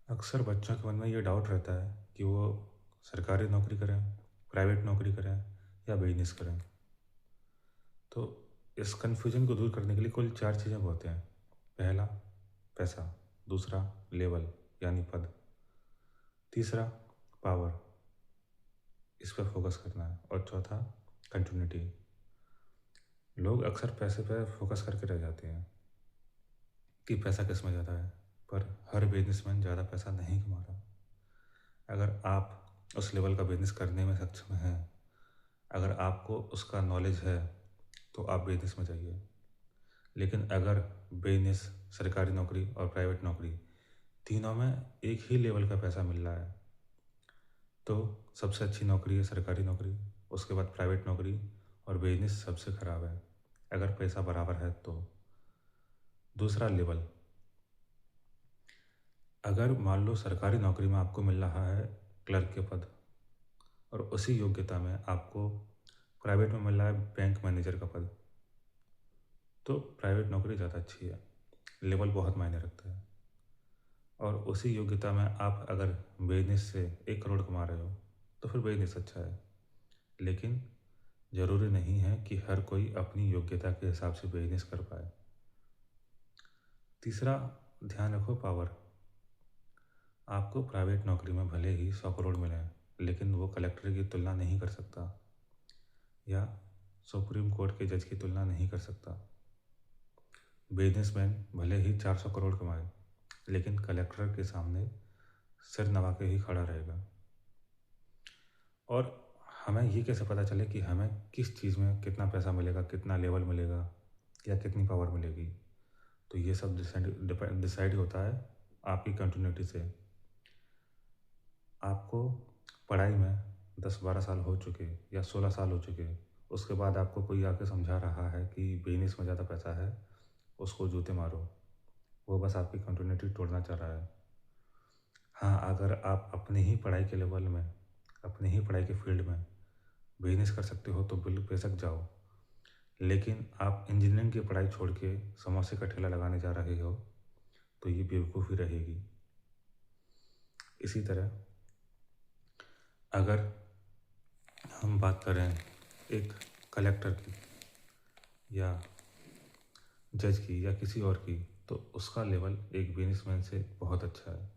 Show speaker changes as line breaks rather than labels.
अक्सर बच्चों के मन में ये डाउट रहता है कि वो सरकारी नौकरी करें, प्राइवेट नौकरी करें या बिजनेस करें। तो इस कन्फ्यूजन को दूर करने के लिए कुल 4 चीज़ें होते हैं। पहला, पैसा। दूसरा, लेवल यानी पद। तीसरा, पावर, इस पर फोकस करना है। और चौथा, कंटिन्यूटी। लोग अक्सर पैसे पर फोकस करके रह जाते हैं कि पैसा किस में ज़्यादा है, पर हर बिजनेसमैन ज़्यादा पैसा नहीं कमा रहा। अगर आप उस लेवल का बिजनेस करने में सक्षम हैं, अगर आपको उसका नॉलेज है, तो आप बिजनेस में जाइए। लेकिन अगर बिजनेस, सरकारी नौकरी और प्राइवेट नौकरी तीनों में एक ही लेवल का पैसा मिल रहा है, तो सबसे अच्छी नौकरी है सरकारी नौकरी, उसके बाद प्राइवेट नौकरी, और बिजनेस सबसे ख़राब है अगर पैसा बराबर है तो। दूसरा, लेवल। अगर मान लो सरकारी नौकरी में आपको मिल रहा है क्लर्क के पद, और उसी योग्यता में आपको प्राइवेट में मिल रहा है बैंक मैनेजर का पद, तो प्राइवेट नौकरी ज़्यादा अच्छी है। लेवल बहुत मायने रखता है। और उसी योग्यता में आप अगर बिजनेस से 1 करोड़ कमा रहे हो, तो फिर बिजनेस अच्छा है। लेकिन ज़रूरी नहीं है कि हर कोई अपनी योग्यता के हिसाब से बिजनेस कर पाए। तीसरा, ध्यान रखो पावर। आपको प्राइवेट नौकरी में भले ही 100 करोड़ मिले, लेकिन वो कलेक्टर की तुलना नहीं कर सकता, या सुप्रीम कोर्ट के जज की तुलना नहीं कर सकता। बिजनेसमैन भले ही 400 करोड़ कमाए, लेकिन कलेक्टर के सामने सिर नवा के ही खड़ा रहेगा। और हमें ये कैसे पता चले कि हमें किस चीज़ में कितना पैसा मिलेगा, कितना लेवल मिलेगा, या कितनी पावर मिलेगी? तो ये सब डिसाइड होता है आपकी कंटिन्यूटी से। आपको पढ़ाई में 10-12 साल हो चुके या 16 साल हो चुके, उसके बाद आपको कोई आके समझा रहा है कि बिजनेस में ज़्यादा पैसा है, उसको जूते मारो। वो बस आपकी कंटिन्यूटी तोड़ना चाह रहा है। हाँ, अगर आप अपनी ही पढ़ाई के लेवल में, अपनी ही पढ़ाई के फील्ड में बिजनेस कर सकते हो, तो बिल्कुल बेशक जाओ। लेकिन आप इंजीनियरिंग की पढ़ाई छोड़ के समोसे का ठेला लगाने जा रहे हो, तो ये बेवकूफ़ी रहेगी। इसी तरह अगर हम बात करें एक कलेक्टर की, या जज की, या किसी और की, तो उसका लेवल एक बिजनेसमैन से बहुत अच्छा है।